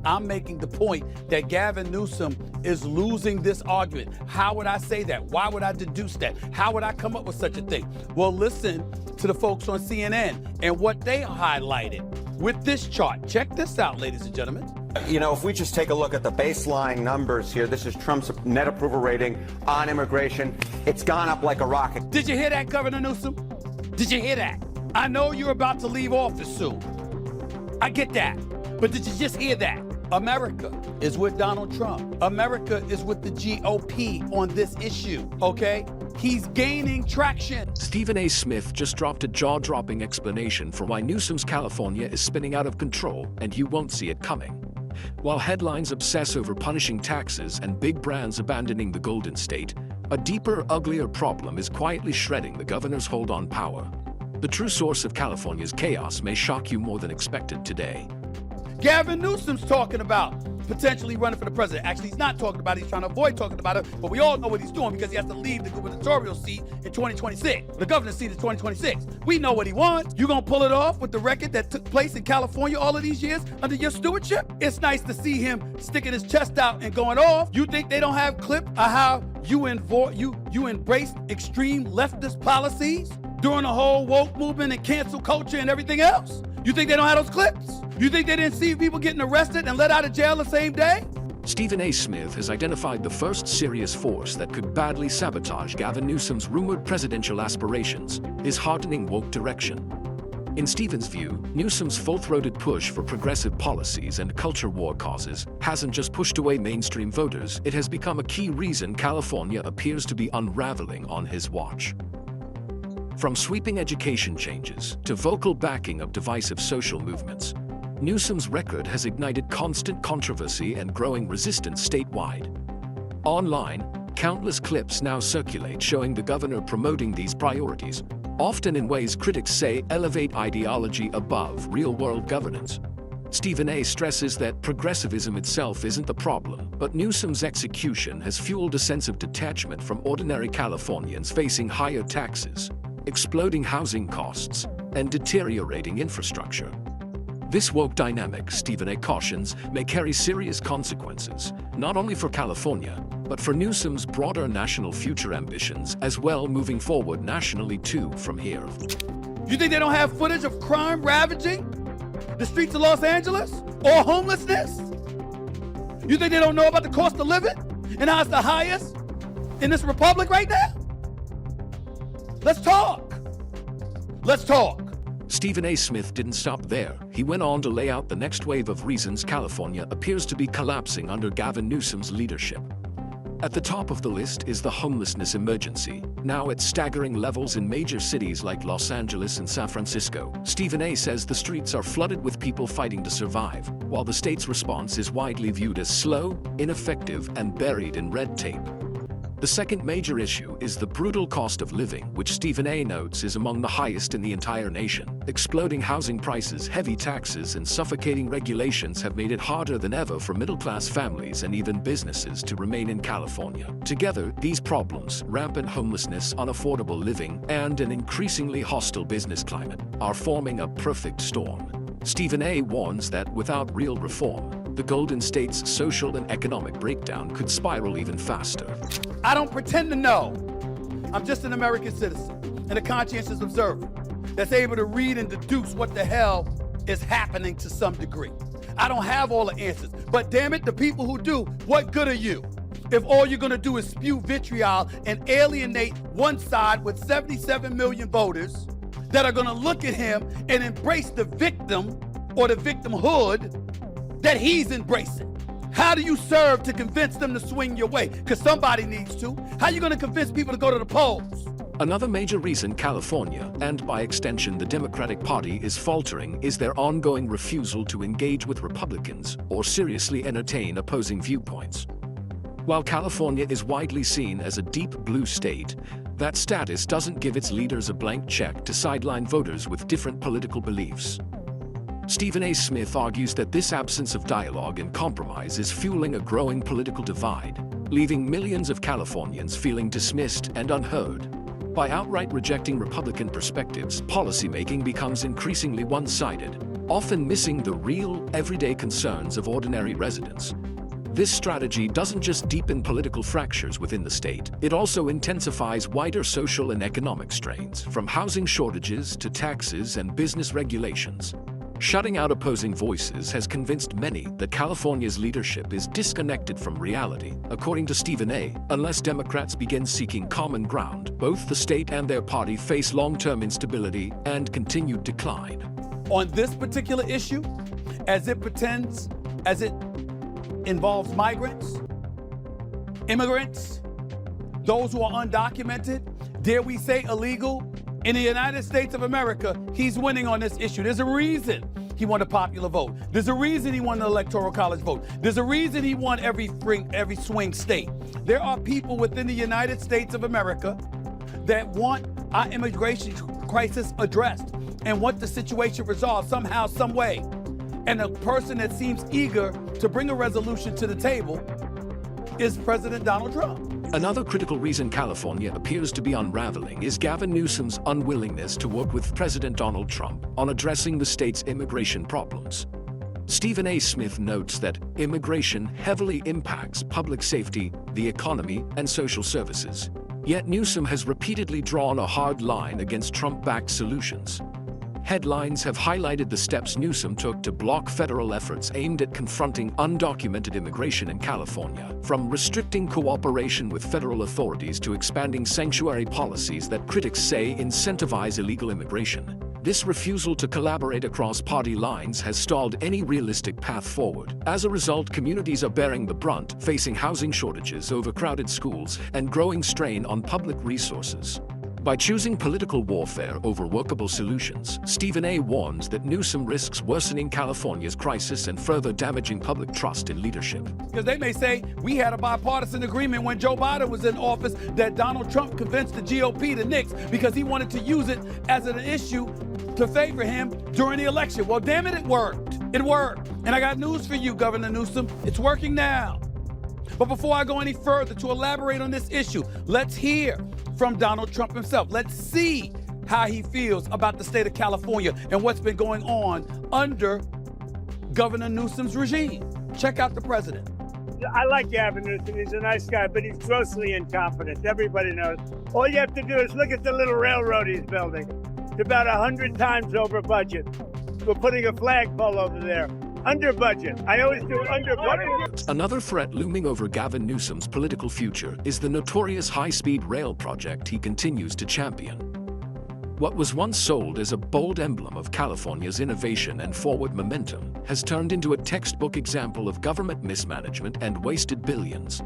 I'm making the point that Gavin Newsom is losing this argument. How would I say that? Why would I deduce that? How would I come up with such a thing? Well, listen to the folks on CNN and what they highlighted with this chart. Check this out, ladies and gentlemen. You know, if we just take a look at the baseline numbers here, this is Trump's net approval rating on immigration. It's gone up like a rocket. Did you hear that, Governor Newsom? Did you hear that? I know you're about to leave office soon. I get that. But did you just hear that? America is with Donald Trump. America is with the GOP on this issue, okay? He's gaining traction. Stephen A. Smith just dropped a jaw-dropping explanation for why Newsom's California is spinning out of control, and you won't see it coming. While headlines obsess over punishing taxes and big brands abandoning the Golden State, a deeper, uglier problem is quietly shredding the governor's hold on power. The true source of California's chaos may shock you more than expected today. Gavin Newsom's talking about potentially running for the president. Actually, he's not talking about it. He's trying to avoid talking about it, but we all know what he's doing because he has to leave the gubernatorial seat in 2026. The governor's seat is 2026. We know what he wants. You gonna pull it off with the record that took place in California all of these years under your stewardship? It's nice to see him sticking his chest out and going off. You think they don't have clip of how you embraced extreme leftist policies during the whole woke movement and cancel culture and everything else? You think they don't have those clips? You think they didn't see people getting arrested and let out of jail the same day? Stephen A. Smith has identified the first serious force that could badly sabotage Gavin Newsom's rumored presidential aspirations, his hardening woke direction. In Stephen's view, Newsom's full-throated push for progressive policies and culture war causes hasn't just pushed away mainstream voters, it has become a key reason California appears to be unraveling on his watch. From sweeping education changes to vocal backing of divisive social movements, Newsom's record has ignited constant controversy and growing resistance statewide. Online, countless clips now circulate showing the governor promoting these priorities, often in ways critics say elevate ideology above real-world governance. Stephen A. stresses that progressivism itself isn't the problem, but Newsom's execution has fueled a sense of detachment from ordinary Californians facing higher taxes, exploding housing costs, and deteriorating infrastructure. This woke dynamic, Stephen A. cautions, may carry serious consequences, not only for California, but for Newsom's broader national future ambitions as well, moving forward nationally too from here. You think they don't have footage of crime ravaging the streets of Los Angeles or homelessness? You think they don't know about the cost of living and how it's the highest in this republic right now? Let's talk. Let's talk. Stephen A. Smith didn't stop there. He went on to lay out the next wave of reasons California appears to be collapsing under Gavin Newsom's leadership. At the top of the list is the homelessness emergency, now at staggering levels in major cities like Los Angeles and San Francisco. Stephen A. says the streets are flooded with people fighting to survive, while the state's response is widely viewed as slow, ineffective, and buried in red tape. The second major issue is the brutal cost of living, which Stephen A. notes is among the highest in the entire nation. Exploding housing prices, heavy taxes, and suffocating regulations have made it harder than ever for middle-class families and even businesses to remain in California. Together, these problems, rampant homelessness, unaffordable living, and an increasingly hostile business climate, are forming a perfect storm. Stephen A. warns that without real reform, the Golden State's social and economic breakdown could spiral even faster. I don't pretend to know. I'm just an American citizen and a conscientious observer that's able to read and deduce what the hell is happening to some degree. I don't have all the answers, but damn it, the people who do, what good are you if all you're gonna do is spew vitriol and alienate one side with 77 million voters that are gonna look at him and embrace the victim or the victimhood that he's embracing? How do you serve to convince them to swing your way? Because somebody needs to. How are you going to convince people to go to the polls? Another major reason California, and by extension the Democratic Party, is faltering is their ongoing refusal to engage with Republicans or seriously entertain opposing viewpoints. While California is widely seen as a deep blue state, that status doesn't give its leaders a blank check to sideline voters with different political beliefs. Stephen A. Smith argues that this absence of dialogue and compromise is fueling a growing political divide, leaving millions of Californians feeling dismissed and unheard. By outright rejecting Republican perspectives, policymaking becomes increasingly one-sided, often missing the real, everyday concerns of ordinary residents. This strategy doesn't just deepen political fractures within the state, it also intensifies wider social and economic strains, from housing shortages to taxes and business regulations. Shutting out opposing voices has convinced many that California's leadership is disconnected from reality. According to Stephen A., unless Democrats begin seeking common ground, both the state and their party face long-term instability and continued decline. On this particular issue, as it involves migrants, immigrants, those who are undocumented, dare we say illegal, in the United States of America, he's winning on this issue. There's a reason he won the popular vote. There's a reason he won the Electoral College vote. There's a reason he won every swing state. There are people within the United States of America that want our immigration crisis addressed and want the situation resolved somehow, some way. And the person that seems eager to bring a resolution to the table is President Donald Trump. Another critical reason California appears to be unraveling is Gavin Newsom's unwillingness to work with President Donald Trump on addressing the state's immigration problems. Stephen A. Smith notes that immigration heavily impacts public safety, the economy, and social services. Yet Newsom has repeatedly drawn a hard line against Trump-backed solutions. Headlines have highlighted the steps Newsom took to block federal efforts aimed at confronting undocumented immigration in California, from restricting cooperation with federal authorities to expanding sanctuary policies that critics say incentivize illegal immigration. This refusal to collaborate across party lines has stalled any realistic path forward. As a result, communities are bearing the brunt, facing housing shortages, overcrowded schools, and growing strain on public resources. By choosing political warfare over workable solutions, Stephen A. warns that Newsom risks worsening California's crisis and further damaging public trust in leadership. Because they may say, we had a bipartisan agreement when Joe Biden was in office that Donald Trump convinced the GOP to nix because he wanted to use it as an issue to favor him during the election. Well, damn it, it worked. It worked. And I got news for you, Governor Newsom. It's working now. But before I go any further to elaborate on this issue, let's hear from Donald Trump himself. Let's see how he feels about the state of California and what's been going on under Governor Newsom's regime. Check out the president. I like Gavin Newsom. He's a nice guy, but he's grossly incompetent. Everybody knows. All you have to do is look at the little railroad he's building. It's about 100 times over budget. We're putting a flagpole over there. Under budget. I always do under budget. Another threat looming over Gavin Newsom's political future is the notorious high-speed rail project he continues to champion. What was once sold as a bold emblem of California's innovation and forward momentum has turned into a textbook example of government mismanagement and wasted billions.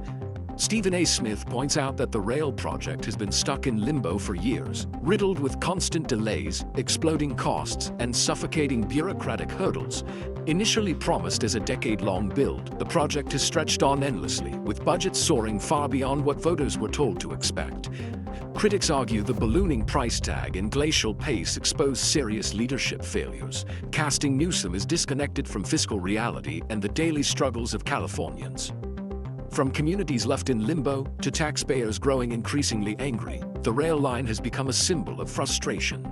Stephen A. Smith points out that the rail project has been stuck in limbo for years, riddled with constant delays, exploding costs, and suffocating bureaucratic hurdles. Initially promised as a decade-long build, the project has stretched on endlessly, with budgets soaring far beyond what voters were told to expect. Critics argue the ballooning price tag and glacial pace expose serious leadership failures, casting Newsom as disconnected from fiscal reality and the daily struggles of Californians. From communities left in limbo to taxpayers growing increasingly angry, the rail line has become a symbol of frustration.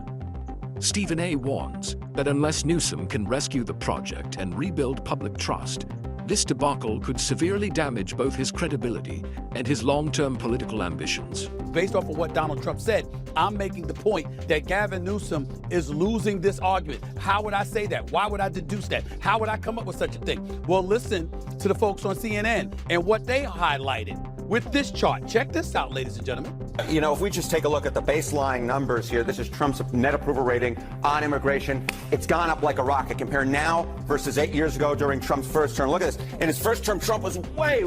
Stephen A. warns that unless Newsom can rescue the project and rebuild public trust, this debacle could severely damage both his credibility and his long-term political ambitions. Based off of what Donald Trump said, I'm making the point that Gavin Newsom is losing this argument. How would I say that? Why would I deduce that? How would I come up with such a thing? Well, listen to the folks on CNN and what they highlighted with this chart. Check this out, ladies and gentlemen. You know, if we just take a look at the baseline numbers here, this is Trump's net approval rating on immigration. It's gone up like a rocket. Compare now versus 8 years ago during Trump's first term. Look at this. In his first term, Trump was way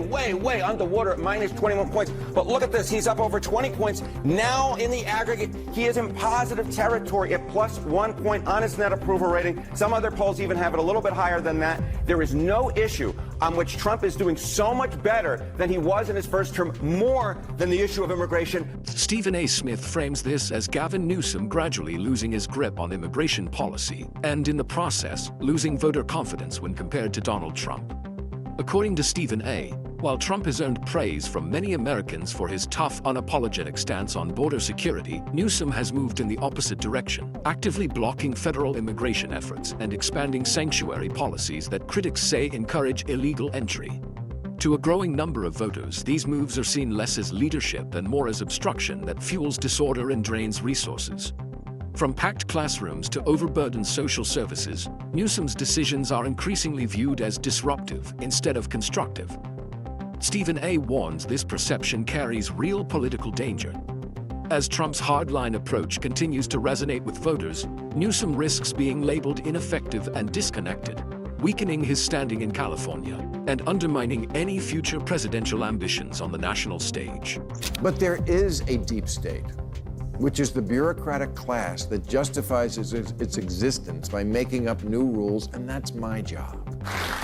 underwater at minus 21 points. But look at this. He's up over 20 points. Now, in the aggregate, he is in positive territory at plus 1 point on his net approval rating. Some other polls even have it a little bit higher than that. There is no issue on which Trump is doing so much better than he was in his first term, more than the issue of immigration. Stephen A. Smith frames this as Gavin Newsom gradually losing his grip on immigration policy and, in the process, losing voter confidence when compared to Donald Trump. According to Stephen A., While Trump has earned praise from many Americans for his tough, unapologetic stance on border security, Newsom has moved in the opposite direction, actively blocking federal immigration efforts and expanding sanctuary policies that critics say encourage illegal entry. To a growing number of voters, these moves are seen less as leadership and more as obstruction that fuels disorder and drains resources. From packed classrooms to overburdened social services, Newsom's decisions are increasingly viewed as disruptive instead of constructive. Stephen A. warns this perception carries real political danger. As Trump's hardline approach continues to resonate with voters, Newsom risks being labeled ineffective and disconnected, weakening his standing in California and undermining any future presidential ambitions on the national stage. But there is a deep state, which is the bureaucratic class that justifies its existence by making up new rules, and that's my job.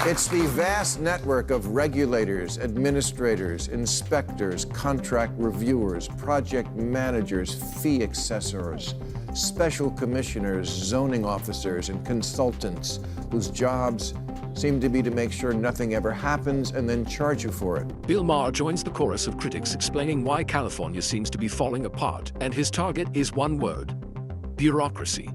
It's the vast network of regulators, administrators, inspectors, contract reviewers, project managers, fee assessors, special commissioners, zoning officers, and consultants whose jobs seem to be to make sure nothing ever happens and then charge you for it. Bill Maher joins the chorus of critics explaining why California seems to be falling apart, and his target is one word: bureaucracy.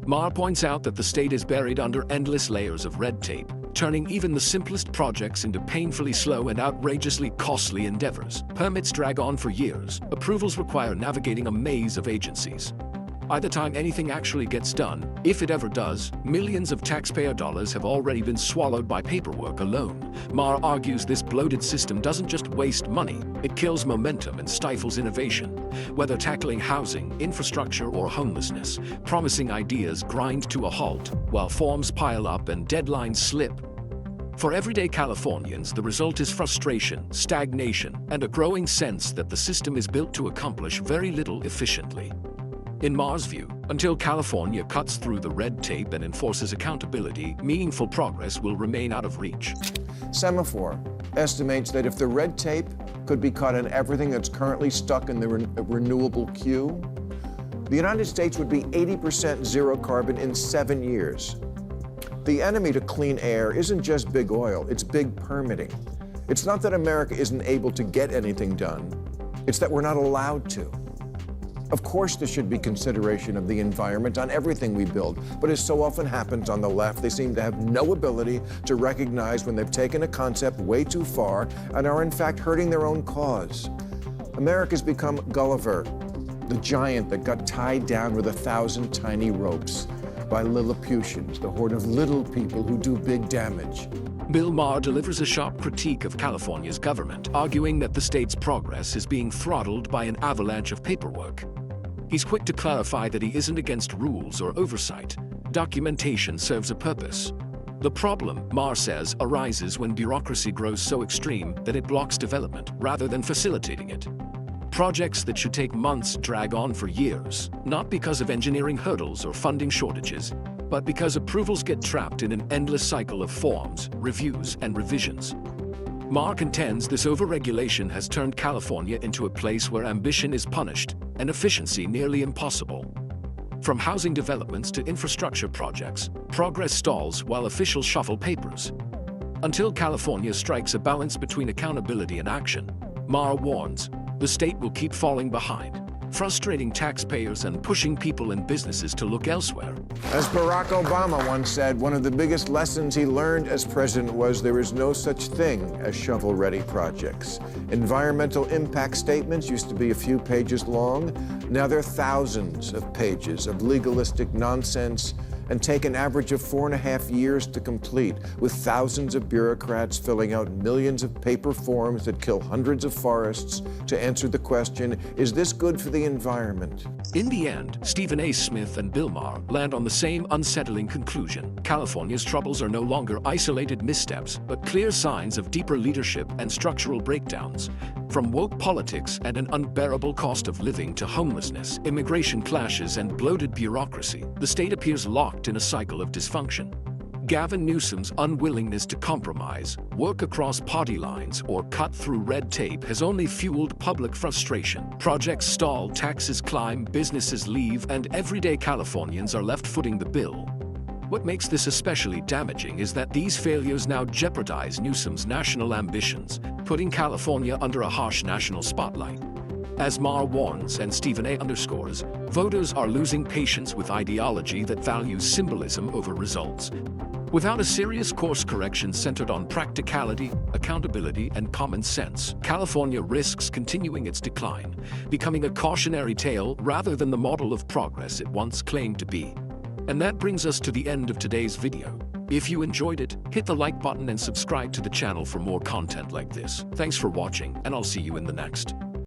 Maher points out that the state is buried under endless layers of red tape, turning even the simplest projects into painfully slow and outrageously costly endeavors. Permits drag on for years. Approvals require navigating a maze of agencies. By the time anything actually gets done, if it ever does, millions of taxpayer dollars have already been swallowed by paperwork alone. Maher argues this bloated system doesn't just waste money, it kills momentum and stifles innovation. Whether tackling housing, infrastructure, or homelessness, promising ideas grind to a halt, while forms pile up and deadlines slip. For everyday Californians, the result is frustration, stagnation, and a growing sense that the system is built to accomplish very little efficiently. In Maher's view, until California cuts through the red tape and enforces accountability, meaningful progress will remain out of reach. Semaphore estimates that if the red tape could be cut on everything that's currently stuck in the renewable queue, the United States would be 80% zero carbon in 7 years. The enemy to clean air isn't just big oil, it's big permitting. It's not that America isn't able to get anything done, it's that we're not allowed to. Of course, there should be consideration of the environment on everything we build, but as so often happens on the left, they seem to have no ability to recognize when they've taken a concept way too far and are in fact hurting their own cause. America's become Gulliver, the giant that got tied down with 1,000 tiny ropes by Lilliputians, the horde of little people who do big damage. Bill Maher delivers a sharp critique of California's government, arguing that the state's progress is being throttled by an avalanche of paperwork. He's quick to clarify that he isn't against rules or oversight. Documentation serves a purpose. The problem, Maher says, arises when bureaucracy grows so extreme that it blocks development rather than facilitating it. Projects that should take months drag on for years, not because of engineering hurdles or funding shortages, but because approvals get trapped in an endless cycle of forms, reviews, and revisions. Maher contends this overregulation has turned California into a place where ambition is punished and efficiency nearly impossible. From housing developments to infrastructure projects, progress stalls while officials shuffle papers. Until California strikes a balance between accountability and action, Maher warns, the state will keep falling behind, frustrating taxpayers and pushing people and businesses to look elsewhere. As Barack Obama once said, one of the biggest lessons he learned as president was there is no such thing as shovel-ready projects. Environmental impact statements used to be a few pages long. Now they're thousands of pages of legalistic nonsense and take an average of 4.5 years to complete, with thousands of bureaucrats filling out millions of paper forms that kill hundreds of forests to answer the question, is this good for the environment? In the end, Stephen A. Smith and Bill Maher land on the same unsettling conclusion. California's troubles are no longer isolated missteps, but clear signs of deeper leadership and structural breakdowns. From woke politics and an unbearable cost of living to homelessness, immigration clashes, and bloated bureaucracy, the state appears locked in a cycle of dysfunction. Gavin Newsom's unwillingness to compromise, work across party lines, or cut through red tape has only fueled public frustration. Projects stall, taxes climb, businesses leave, and everyday Californians are left footing the bill. What makes this especially damaging is that these failures now jeopardize Newsom's national ambitions, putting California under a harsh national spotlight. As Mar warns and Stephen A. underscores, voters are losing patience with ideology that values symbolism over results. Without a serious course correction centered on practicality, accountability, and common sense, California risks continuing its decline, becoming a cautionary tale rather than the model of progress it once claimed to be. And that brings us to the end of today's video. If you enjoyed it, hit the like button and subscribe to the channel for more content like this. Thanks for watching, and I'll see you in the next.